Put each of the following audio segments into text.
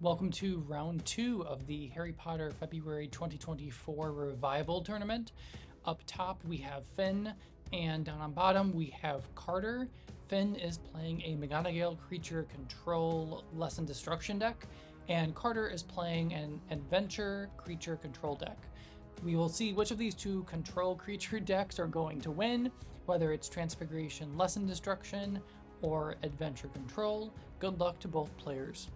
Welcome to round 2 of the Harry Potter February 2024 Revival Tournament. Up top we have Finn, and down on bottom we have Carter. Finn is playing a McGonagall creature control lesson destruction deck, and Carter is playing an adventure creature control deck. We will see which of these two control creature decks are going to win, whether it's Transfiguration Lesson Destruction or Adventure Control. Good luck to both players.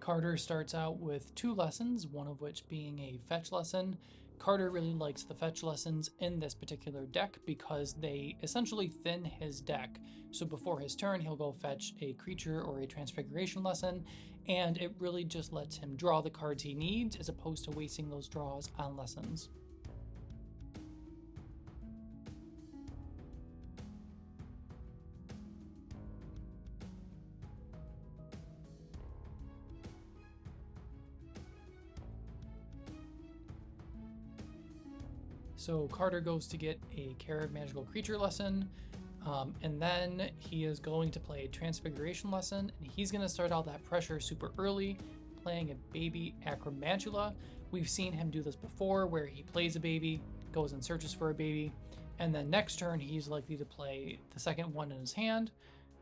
Carter starts out with 2 lessons, one of which being a fetch lesson. Carter really likes the fetch lessons in this particular deck because they essentially thin his deck. So before his turn, he'll go fetch a creature or a transfiguration lesson, and it really just lets him draw the cards he needs as opposed to wasting those draws on lessons. So Carter goes to get a Care of Magical Creature lesson, and then he is going to play a Transfiguration lesson, and he's going to start all that pressure super early, playing a baby Acromantula. We've seen him do this before, where he plays a baby, goes and searches for a baby, and then next turn he's likely to play the second one in his hand,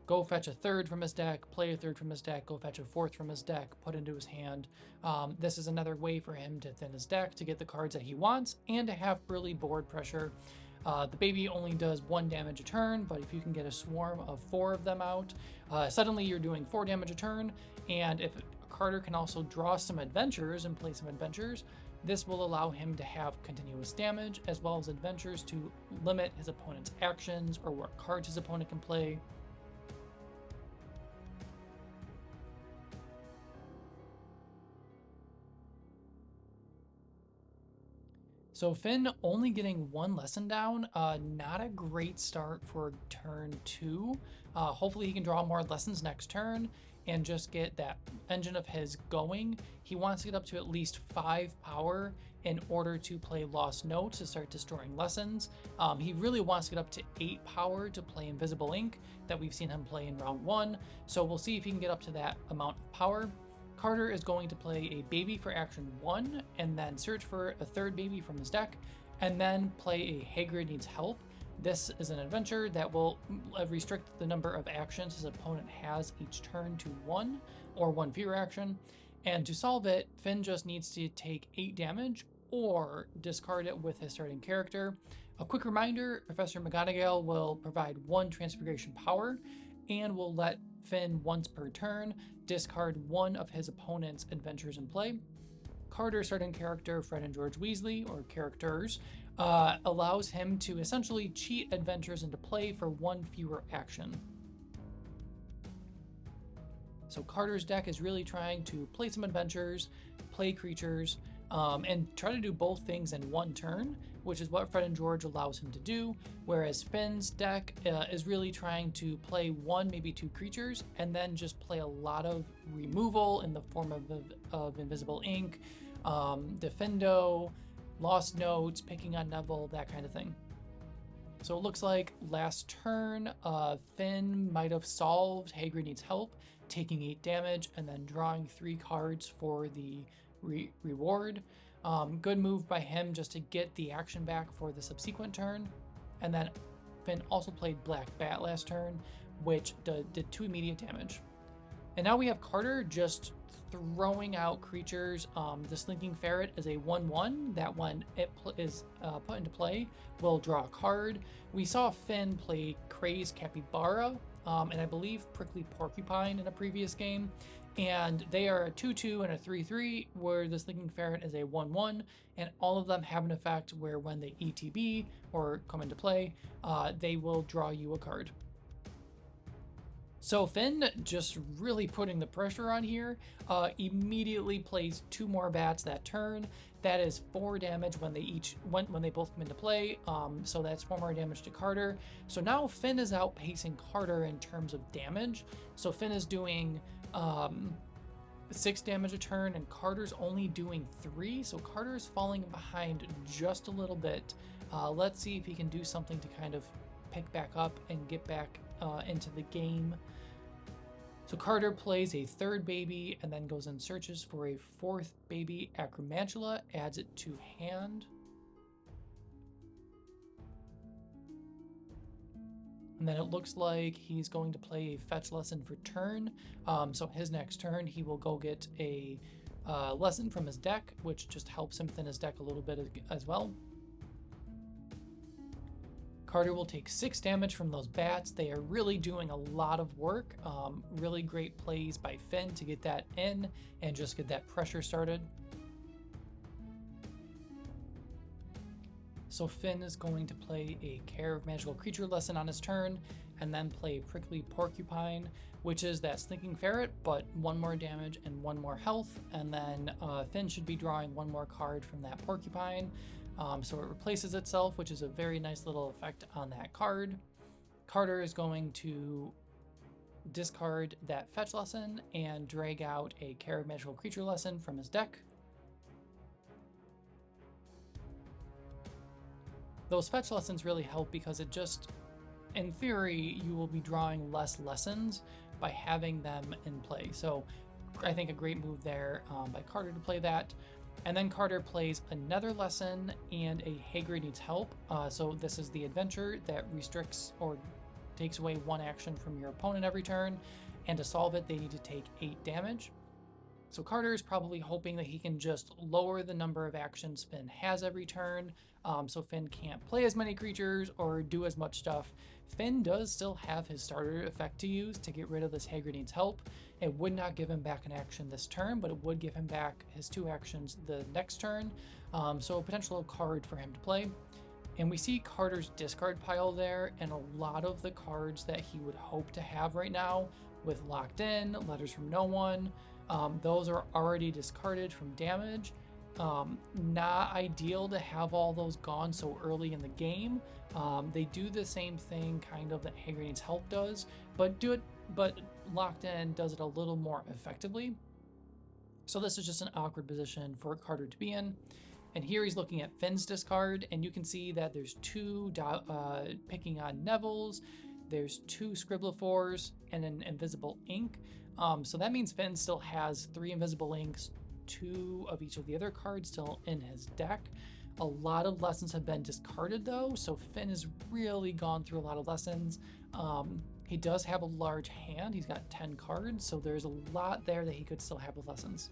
go fetch a third from his deck, play a third from his deck, go fetch a fourth from his deck, put into his hand. This is another way for him to thin his deck, to get the cards that he wants, and to have early board pressure. The baby only does 1 damage a turn, but if you can get a swarm of 4 of them out, suddenly you're doing 4 damage a turn, and if Carter can also draw some adventures and play some adventures, this will allow him to have continuous damage, as well as adventures to limit his opponent's actions or what cards his opponent can play. So Finn only getting 1 lesson down, not a great start for turn 2. Hopefully he can draw more lessons next turn and just get that engine of his going. He wants to get up to at least 5 power in order to play Lost Notes to start destroying lessons. He really wants to get up to 8 power to play Invisible Ink that we've seen him play in round 1. So we'll see if he can get up to that amount of power. Carter is going to play a baby for action 1, and then search for a third baby from his deck, and then play a Hagrid Needs Help. This is an adventure that will restrict the number of actions his opponent has each turn to 1, or 1 fewer action. And to solve it, Finn just needs to take 8 damage, or discard it with his starting character. A quick reminder, Professor McGonagall will provide 1 Transfiguration power, and will let Finn once per turn discard 1 of his opponent's adventures in play. Carter's starting character, Fred and George Weasley, or characters, allows him to essentially cheat adventures into play for 1 fewer action. So Carter's deck is really trying to play some adventures, play creatures, and try to do both things in 1 turn, which is what Fred and George allows him to do, whereas Finn's deck is really trying to play 1, maybe 2 creatures, and then just play a lot of removal in the form of Invisible Ink, Defendo, Lost Notes, picking on Neville, that kind of thing. So it looks like last turn, Finn might have solved Hagrid Needs Help, taking 8 damage, and then drawing 3 cards for the reward. Good move by him just to get the action back for the subsequent turn. And then Finn also played Black Bat last turn, which did 2 immediate damage. And now we have Carter just throwing out creatures. The Slinking Ferret is a 1/1 that when it is put into play will draw a card. We saw Finn play Crazed Capybara, and I believe Prickly Porcupine in a previous game. And they are a 2/2 and a 3/3, where the Slinking Ferret is a 1/1, and all of them have an effect where when they ETB or come into play, they will draw you a card. So Finn just really putting the pressure on here, immediately plays 2 more bats that turn. That is 4 damage when they both come into play, so that's 4 more damage to Carter. So now Finn is outpacing Carter in terms of damage. So Finn is doing 6 damage a turn, and Carter's only doing 3, so Carter's falling behind just a little bit Let's see if he can do something to kind of pick back up and get back into the game. So Carter plays a third baby and then goes and searches for a fourth baby, Acromantula, adds it to hand. And then it looks like he's going to play a fetch lesson for turn. So his next turn, he will go get a lesson from his deck, which just helps him thin his deck a little bit as well. Carter will take 6 damage from those bats. They are really doing a lot of work. Really great plays by Finn to get that in and just get that pressure started. So Finn is going to play a Care of Magical Creature lesson on his turn, and then play Prickly Porcupine, which is that Slinking Ferret, but 1 more damage and 1 more health. And then Finn should be drawing 1 more card from that Porcupine. So it replaces itself, which is a very nice little effect on that card. Carter is going to discard that fetch lesson and drag out a Care of Magical Creature lesson from his deck. Those fetch lessons really help because it just, in theory, you will be drawing less lessons by having them in play. So I think a great move there by Carter to play that. And then Carter plays another lesson and a Hager Needs Help. So this is the adventure that restricts or takes away 1 action from your opponent every turn. And to solve it, they need to take 8 damage. So Carter is probably hoping that he can just lower the number of actions Finn has every turn, so Finn can't play as many creatures or do as much stuff. Finn does still have his starter effect to use to get rid of this Hager Needs Help. It would not give him back an action this turn, but it would give him back his 2 actions the next turn, so a potential card for him to play. And we see Carter's discard pile there, and a lot of the cards that he would hope to have right now, with Locked In, Letters from No One, those are already discarded from damage. Not ideal to have all those gone so early in the game. They do the same thing kind of that Hager Needs Help does, but Locked In does it a little more effectively. So this is just an awkward position for Carter to be in. And here he's looking at Finn's discard, and you can see that there's 2 picking on Neville's, there's 2 Scribblifors, and an Invisible Ink. So that means Finn still has 3 Invisible Inks, 2 of each of the other cards still in his deck. A lot of lessons have been discarded though, so Finn has really gone through a lot of lessons. He does have a large hand, he's got 10 cards, so there's a lot there that he could still have with lessons.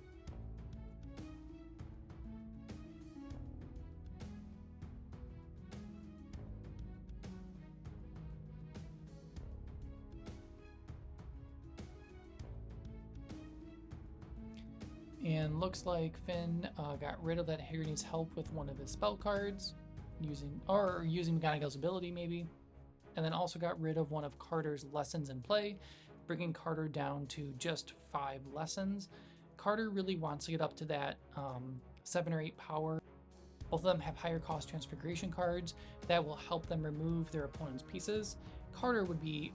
And looks like Finn got rid of that Hager Needs Help with 1 of his spell cards, using McGonagall's ability maybe, and then also got rid of 1 of Carter's lessons in play, bringing Carter down to just 5 lessons. Carter really wants to get up to that 7 or 8 power. Both of them have higher cost Transfiguration cards that will help them remove their opponent's pieces. Carter would be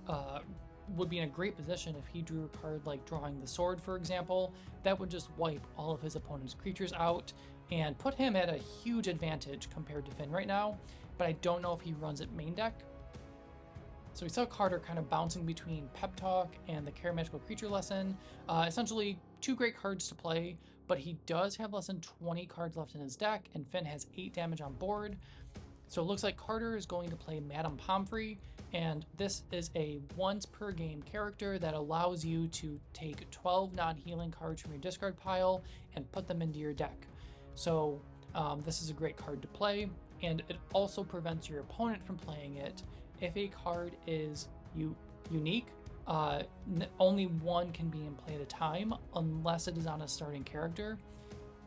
in a great position if he drew a card like Drawing the Sword, for example. That would just wipe all of his opponent's creatures out and put him at a huge advantage compared to Finn right now, but I don't know if he runs it main deck. So we saw Carter kind of bouncing between Pep Talk and the Care Magical Creature lesson. Essentially 2 great cards to play, but he does have less than 20 cards left in his deck, and Finn has 8 damage on board. So it looks like Carter is going to play Madame Pomfrey, and this is a once per game character that allows you to take 12 non-healing cards from your discard pile and put them into your deck. So this is a great card to play, and it also prevents your opponent from playing it. If a card is unique, only 1 can be in play at a time unless it is on a starting character,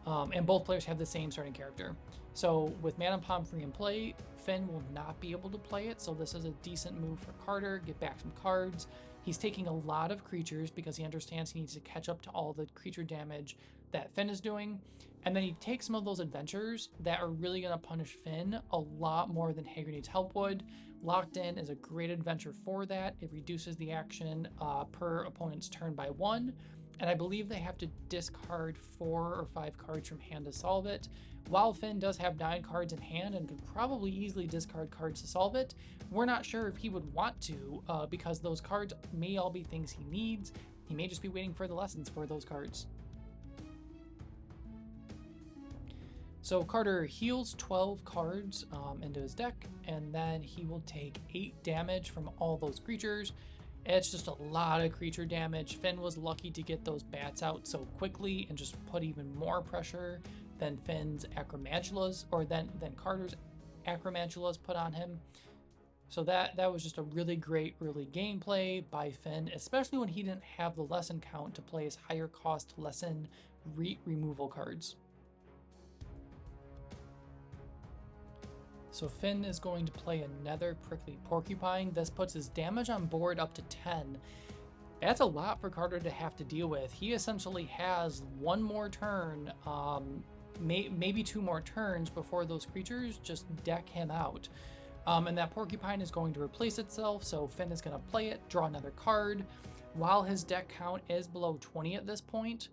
and both players have the same starting character. So with Madame Pomfrey in play, Finn will not be able to play it, so this is a decent move for Carter, get back some cards. He's taking a lot of creatures because he understands he needs to catch up to all the creature damage that Finn is doing, and then he takes some of those adventures that are really going to punish Finn a lot more than Hager Needs Help would. Locked In is a great adventure for that. It reduces the action per opponent's turn by 1, and I believe they have to discard 4 or 5 cards from hand to solve it. While Finn does have 9 cards in hand and could probably easily discard cards to solve it, we're not sure if he would want to, because those cards may all be things he needs. He may just be waiting for the lessons for those cards. So Carter heals 12 cards into his deck, and then he will take 8 damage from all those creatures. It's just a lot of creature damage. Finn was lucky to get those bats out so quickly and just put even more pressure than Finn's Acromantulas, or than Carter's Acromantulas put on him. So that was just a really great early gameplay by Finn, especially when he didn't have the lesson count to play his higher cost lesson removal cards. So Finn is going to play another Prickly Porcupine. This puts his damage on board up to 10. That's a lot for Carter to have to deal with. He essentially has one more turn, maybe 2 more turns before those creatures just deck him out. And that Porcupine is going to replace itself, so Finn is going to play it, draw another card. While his deck count is below 20 at this point,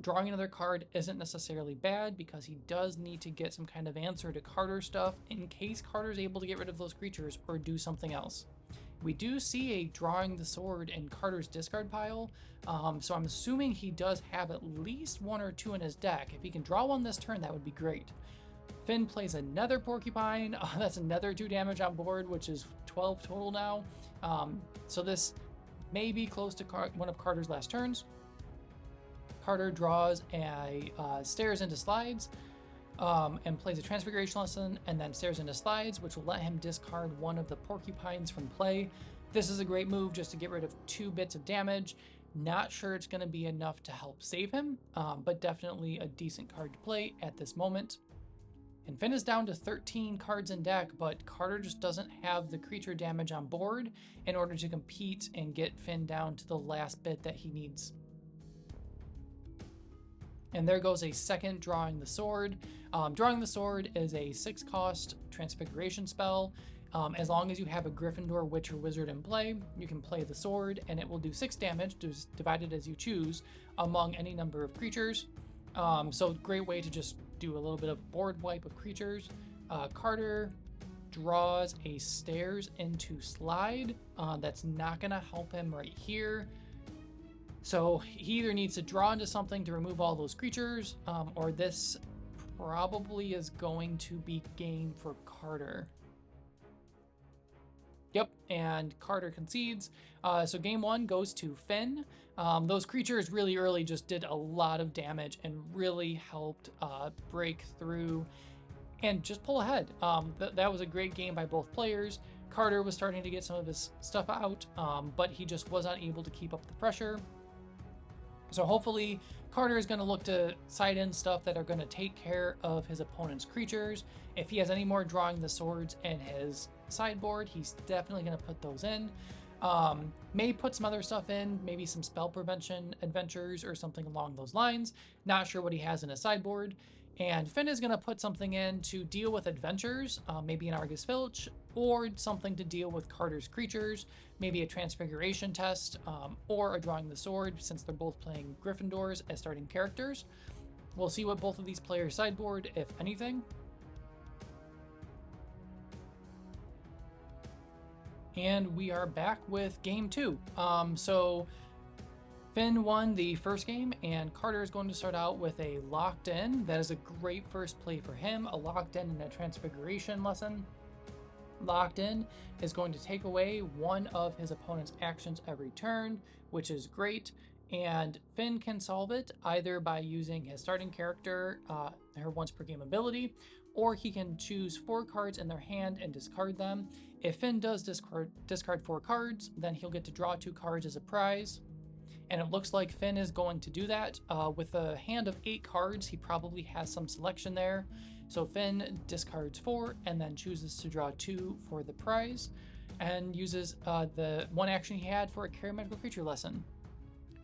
drawing another card isn't necessarily bad because he does need to get some kind of answer to Carter stuff in case Carter's able to get rid of those creatures or do something else. We do see a drawing the sword in Carter's discard pile, so I'm assuming he does have at least 1 or 2 in his deck. If he can draw one this turn, that would be great. Finn plays another Porcupine. That's another 2 damage on board, which is 12 total now. So this may be close to one of Carter's last turns. Carter draws a Stares into Slides and plays a Transfiguration Lesson, and then Stares into Slides, which will let him discard one of the Porcupines from play. This is a great move just to get rid of 2 bits of damage. Not sure it's going to be enough to help save him, but definitely a decent card to play at this moment. And Finn is down to 13 cards in deck, but Carter just doesn't have the creature damage on board in order to compete and get Finn down to the last bit that he needs. And there goes a second Drawing the Sword. Drawing the Sword is a 6-cost Transfiguration spell. As long as you have a Gryffindor, Witch, or Wizard in play, you can play the sword, and it will do 6 damage, divided as you choose, among any number of creatures. So great way to just do a little bit of board wipe of creatures. Carter draws a Stares into Slide. That's not going to help him right here. So he either needs to draw into something to remove all those creatures, or this probably is going to be game for Carter. Yep, and Carter concedes. So game 1 goes to Finn. Those creatures really early just did a lot of damage and really helped break through and just pull ahead. That was a great game by both players. Carter was starting to get some of his stuff out, but he just was not able to keep up the pressure. So hopefully Carter is going to look to side in stuff that are going to take care of his opponent's creatures. If he has any more Drawing the Swords in his sideboard, he's definitely going to put those in. May put some other stuff in, maybe some spell prevention adventures or something along those lines. Not sure what he has in his sideboard. And Finn is going to put something in to deal with adventures, maybe an Argus Filch, or something to deal with Carter's creatures, maybe a Transfiguration test, or a Drawing the Sword, since they're both playing Gryffindors as starting characters. We'll see what both of these players sideboard, if anything. And we are back with game 2. So Finn won the first game, and Carter is going to start out with a Locked In. That is a great first play for him, a Locked In and a Transfiguration lesson. Locked In is going to take away one of his opponent's actions every turn, which is great, and Finn can solve it either by using his starting character, her once per game ability, or he can choose 4 cards in their hand and discard them. If Finn does discard 4 cards, then he'll get to draw 2 cards as a prize. And it looks like Finn is going to do that. With a hand of 8 cards, he probably has some selection there. So Finn discards 4 and then chooses to draw 2 for the prize, and uses the one action he had for a Carry Magical Creature lesson.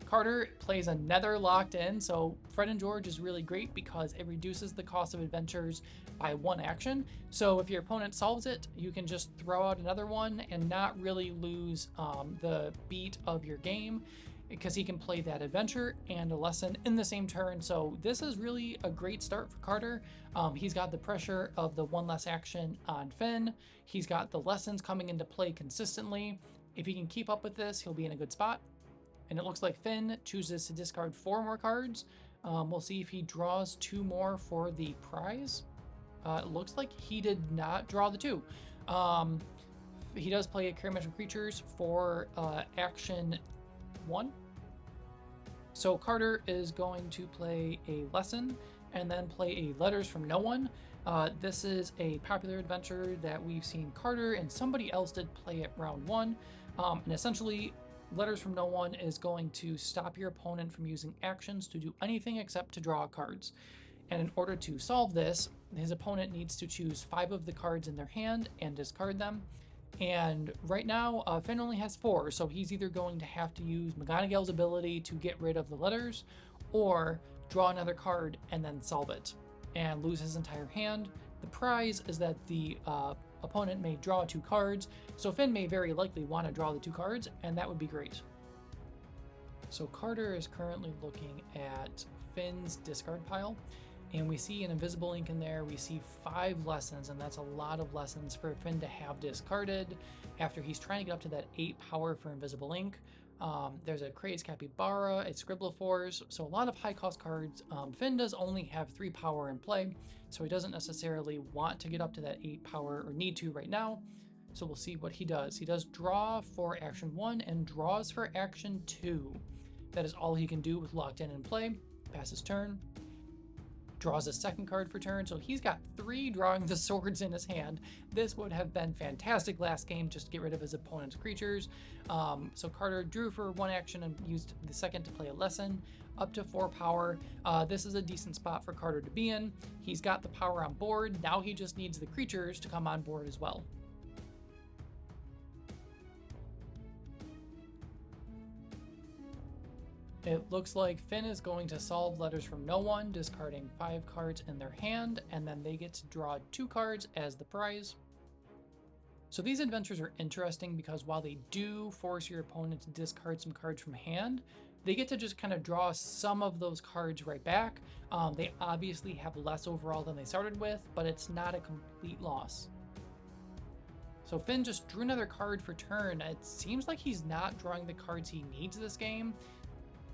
Carter plays another Locked In, so Fred and George is really great because it reduces the cost of adventures by 1 action. So if your opponent solves it, you can just throw out another one and not really lose the beat of your game. because he can play that adventure and a lesson in the same turn. So this is really a great start for Carter. He's got the pressure of the one less action on Finn. He's got the lessons coming into play consistently. If he can keep up with this, he'll be in a good spot. And it looks like Finn chooses to discard 4 more cards. We'll see if he draws 2 more for the prize. It looks like he did not draw the 2. He does play a Charismatic Creatures for action 1. So Carter is going to play a lesson and then play a Letters from No One. This is a popular adventure that we've seen Carter and somebody else did play at round 1. And essentially, Letters from No One is going to stop your opponent from using actions to do anything except to draw cards. And in order to solve this, his opponent needs to choose 5 of the cards in their hand and discard them. And right now, Finn only has 4, so he's either going to have to use McGonagall's ability to get rid of the letters, or draw another card and then solve it, and lose his entire hand. The prize is that the opponent may draw 2 cards, so Finn may very likely want to draw the 2 cards, and that would be great. So Carter is currently looking at Finn's discard pile, and we see an invisible ink in there. We see 5 lessons, and that's a lot of lessons for Finn to have discarded after he's trying to get up to that 8 power for invisible ink. There's a Crazed Capybara, a Scribblifores, so a lot of high cost cards. Finn does only have 3 power in play, so he doesn't necessarily want to get up to that 8 power or need to right now. So we'll see what he does. He does draw for action 1 and draws for action 2. That is all he can do with locked in play. Passes turn. Draws a second card for turn, so he's got 3 drawing the swords in his hand. This would have been fantastic last game just to get rid of his opponent's creatures. So Carter drew for 1 action and used the second to play a lesson, up to 4 power. This is a decent spot for Carter to be in. He's got the power on board. Now he just needs the creatures to come on board as well. It looks like Finn is going to solve Letters from No One, discarding 5 cards in their hand, and then they get to draw 2 cards as the prize. So these adventures are interesting because while they do force your opponent to discard some cards from hand, they get to just kind of draw some of those cards right back. They obviously have less overall than they started with, but it's not a complete loss. So Finn just drew another card for turn. It seems like he's not drawing the cards he needs this game.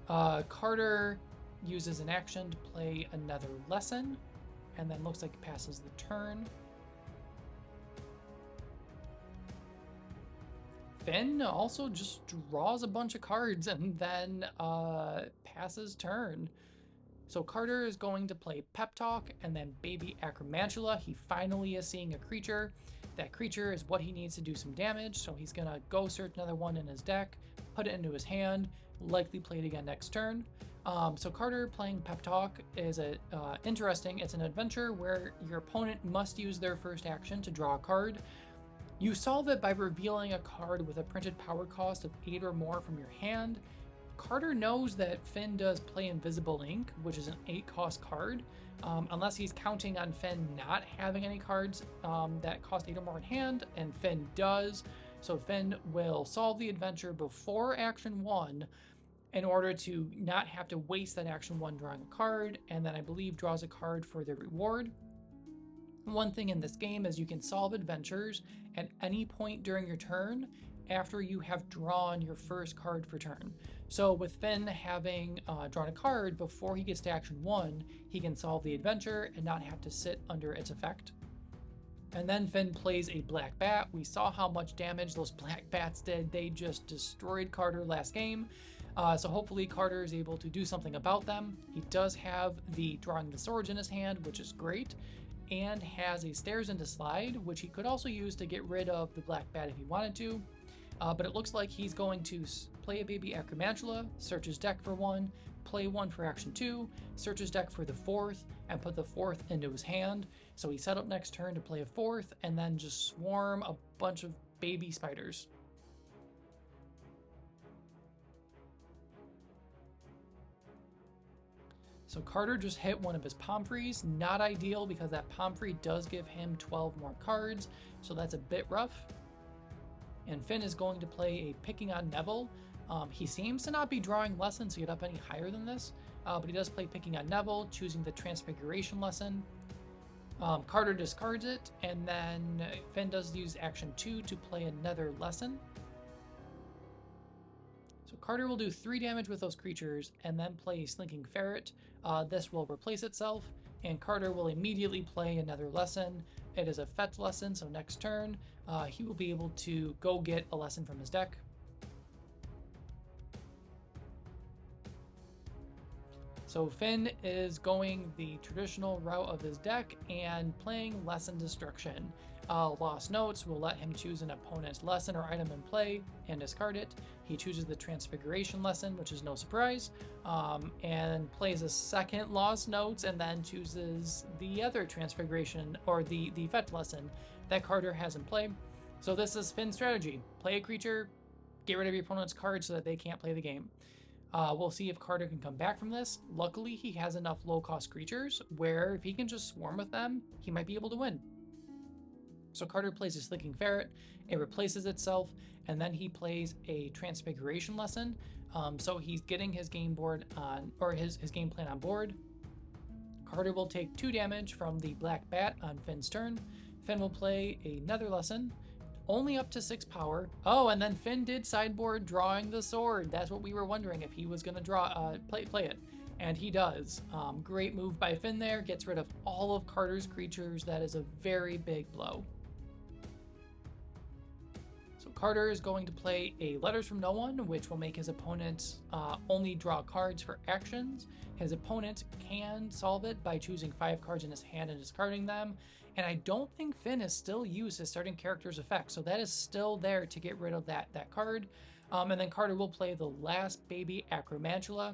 Carter uses an action to play another lesson, and then looks like it passes the turn. Finn also just draws a bunch of cards and then passes turn. So Carter is going to play Pep Talk and then Baby Acromantula. He finally is seeing a creature. That creature is what he needs to do some damage, so he's gonna go search another one in his deck, put it into his hand, likely play it again next turn. So Carter playing Pep Talk is interesting. It's an adventure where your opponent must use their first action to draw a card. You solve it by revealing a card with a printed power cost of 8 or more from your hand. Carter knows that Finn does play Invisible Ink, which is an 8 cost card, unless he's counting on Finn not having any cards that cost 8 or more in hand, and Finn does. So Finn will solve the adventure before action 1 in order to not have to waste that action 1 drawing a card, and then I believe draws a card for the reward. One thing in this game is you can solve adventures at any point during your turn after you have drawn your first card for turn. So with Finn having drawn a card before he gets to action 1, he can solve the adventure and not have to sit under its effect. And then Finn plays a Black Bat. We saw how much damage those Black Bats did. They just destroyed Carter last game. So hopefully Carter is able to do something about them. He does have the drawing the swords in his hand, which is great, and has a Stairs into Slide, which he could also use to get rid of the Black Bat if he wanted to. But it looks like he's going to play a Baby Acromantula, search his deck for 1, play 1 for action 2, search his deck for the 4th, and put the 4th into his hand. So he set up next turn to play a 4th, and then just swarm a bunch of baby spiders. So Carter just hit one of his Pomfreys. Not ideal because that Pomfrey does give him 12 more cards, so that's a bit rough. And Finn is going to play a Picking on Neville. He seems to not be drawing lessons to get up any higher than this, but he does play Picking on Neville, choosing the Transfiguration lesson. Carter discards it, and then Finn does use action 2 to play another lesson. So Carter will do 3 damage with those creatures, and then play Slinking Ferret. This will replace itself, and Carter will immediately play another lesson. It is a fetch lesson, so next turn, he will be able to go get a lesson from his deck. So Finn is going the traditional route of his deck and playing Lesson Destruction. Lost Notes will let him choose an opponent's lesson or item in play and discard it. He chooses the Transfiguration lesson, which is no surprise, and plays a second Lost Notes and then chooses the other Transfiguration or the fetch lesson that Carter has in play. So this is Finn's strategy. Play a creature, get rid of your opponent's card so that they can't play the game. We'll see if Carter can come back from this. Luckily, he has enough low-cost creatures where if he can just swarm with them, he might be able to win. So Carter plays a Slinking Ferret, it replaces itself, and then he plays a Transfiguration lesson. So he's getting his game board on, or his game plan on board. Carter will take 2 damage from the Black Bat on Finn's turn. Finn will play another lesson, only up to 6 power. Oh, and then Finn did sideboard Drawing the Sword. That's what we were wondering, if he was going to play it. And he does. Great move by Finn there. Gets rid of all of Carter's creatures. That is a very big blow. So Carter is going to play a Letters from No One, which will make his opponent only draw cards for actions. His opponent can solve it by choosing 5 cards in his hand and discarding them. And I don't think Finn has still used his starting character's effect, so that is still there to get rid of that card. And then Carter will play the last baby Acromantula.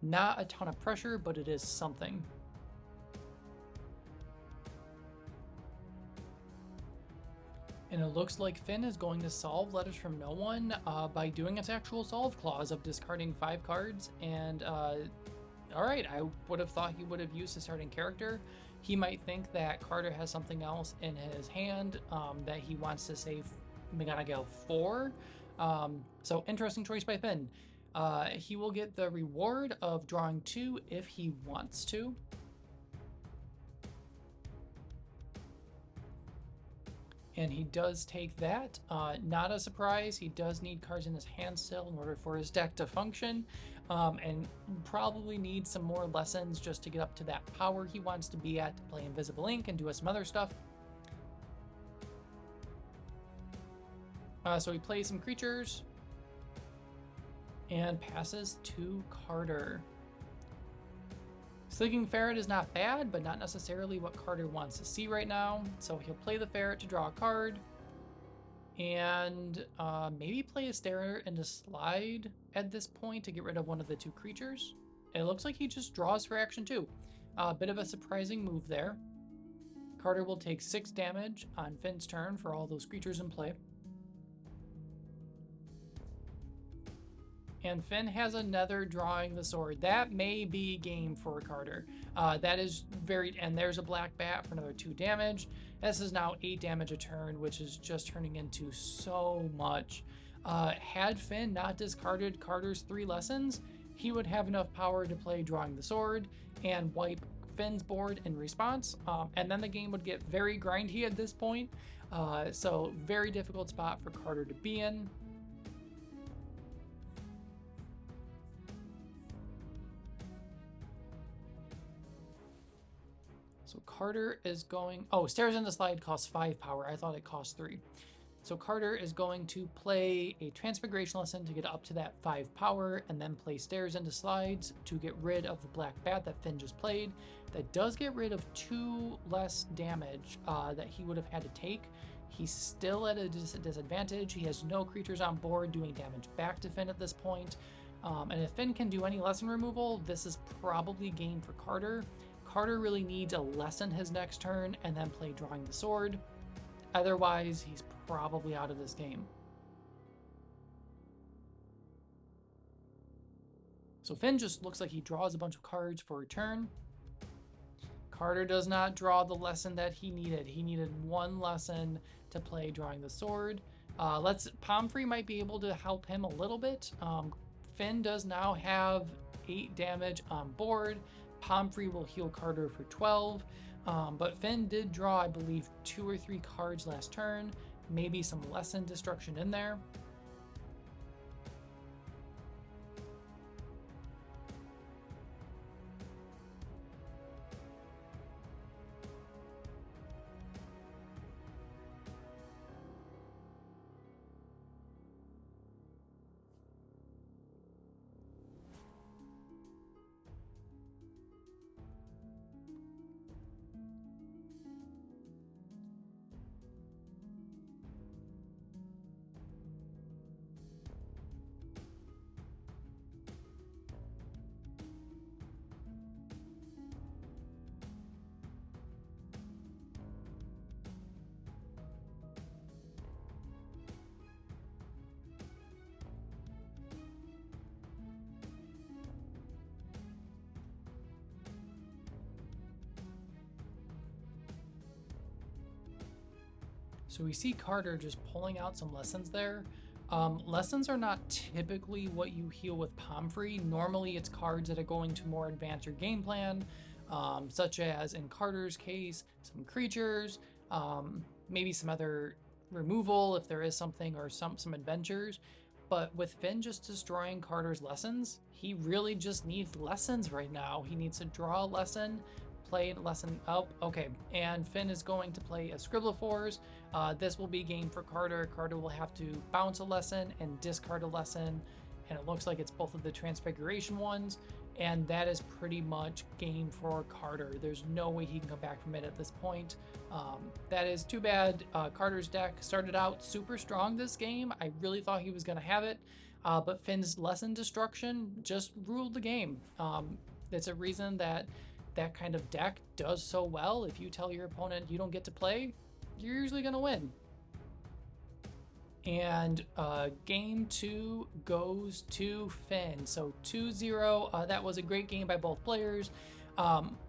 Not a ton of pressure, but it is something. And it looks like Finn is going to solve Letters from No One by doing its actual solve clause of discarding 5 cards. And alright, I would have thought he would have used his starting character. He might think that Carter has something else in his hand that he wants to save McGonagall for. So interesting choice by Finn. He will get the reward of drawing 2 if he wants to. And he does take that. Not a surprise. He does need cards in his hand still in order for his deck to function. And probably needs some more lessons just to get up to that power he wants to be at to play Invisible Ink and do some other stuff. So he plays some creatures and passes to Carter. Slinking Ferret is not bad, but not necessarily what Carter wants to see right now. So he'll play the Ferret to draw a card. And maybe play a Stare into Slide at this point to get rid of one of the 2 creatures. It looks like he just draws for action 2. A bit of a surprising move there. Carter will take 6 damage on Finn's turn for all those creatures in play. And Finn has another Drawing the Sword. That may be game for Carter. That is very... And there's a Black Bat for another 2 damage. This is now 8 damage a turn, which is just turning into so much. Had Finn not discarded Carter's 3 lessons, he would have enough power to play Drawing the Sword and wipe Finn's board in response. And then the game would get very grindy at this point. So very difficult spot for Carter to be in. So Carter is going... Oh, Stairs into Slide costs 5 power. I thought it cost 3. So Carter is going to play a Transfiguration lesson to get up to that 5 power, and then play Stairs into Slides to get rid of the Black Bat that Finn just played. That does get rid of 2 less damage that he would have had to take. He's still at a disadvantage. He has no creatures on board doing damage back to Finn at this point. And if Finn can do any lesson removal, this is probably game for Carter. Carter really needs a lesson his next turn and then play Drawing the Sword. Otherwise, he's probably out of this game. So Finn just looks like he draws a bunch of cards for a turn. Carter does not draw the lesson that he needed. He needed 1 lesson to play Drawing the Sword. Pomfrey might be able to help him a little bit. Finn does now have 8 damage on board. Pomfrey will heal Carter for 12. But Finn did draw, I believe, 2 or 3 cards last turn. Maybe some lesson destruction in there. So we see Carter just pulling out some lessons there. Lessons are not typically what you heal with Pomfrey. Normally it's cards that are going to more advance your game plan, such as in Carter's case, some creatures, maybe some other removal if there is something, or some adventures. But with Finn just destroying Carter's lessons, he really just needs lessons right now. He needs to draw a lesson, play a lesson. Oh, okay. And Finn is going to play a Scribblefors. This will be game for Carter. Carter will have to bounce a lesson and discard a lesson. And it looks like it's both of the Transfiguration ones. And that is pretty much game for Carter. There's no way he can come back from it at this point. That is too bad. Carter's deck started out super strong this game. I really thought he was going to have it. But Finn's lesson destruction just ruled the game. It's a reason that kind of deck does so well. If you tell your opponent you don't get to play, you're usually going to win. And game 2 goes to Finn. So 2-0. That was a great game by both players.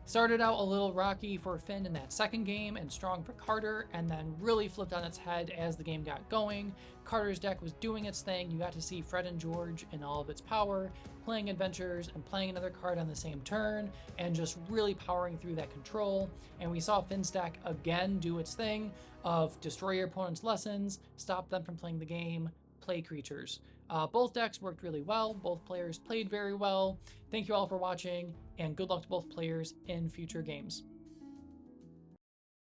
Started out a little rocky for Finn in that second game and strong for Carter, and then really flipped on its head as the game got going. Carter's deck was doing its thing. You got to see Fred and George in all of its power, playing adventures and playing another card on the same turn, and just really powering through that control. And we saw Finn's deck again do its thing of destroy your opponent's lessons, stop them from playing the game, play creatures. Both decks worked really well. Both players played very well. Thank you all for watching, and good luck to both players in future games.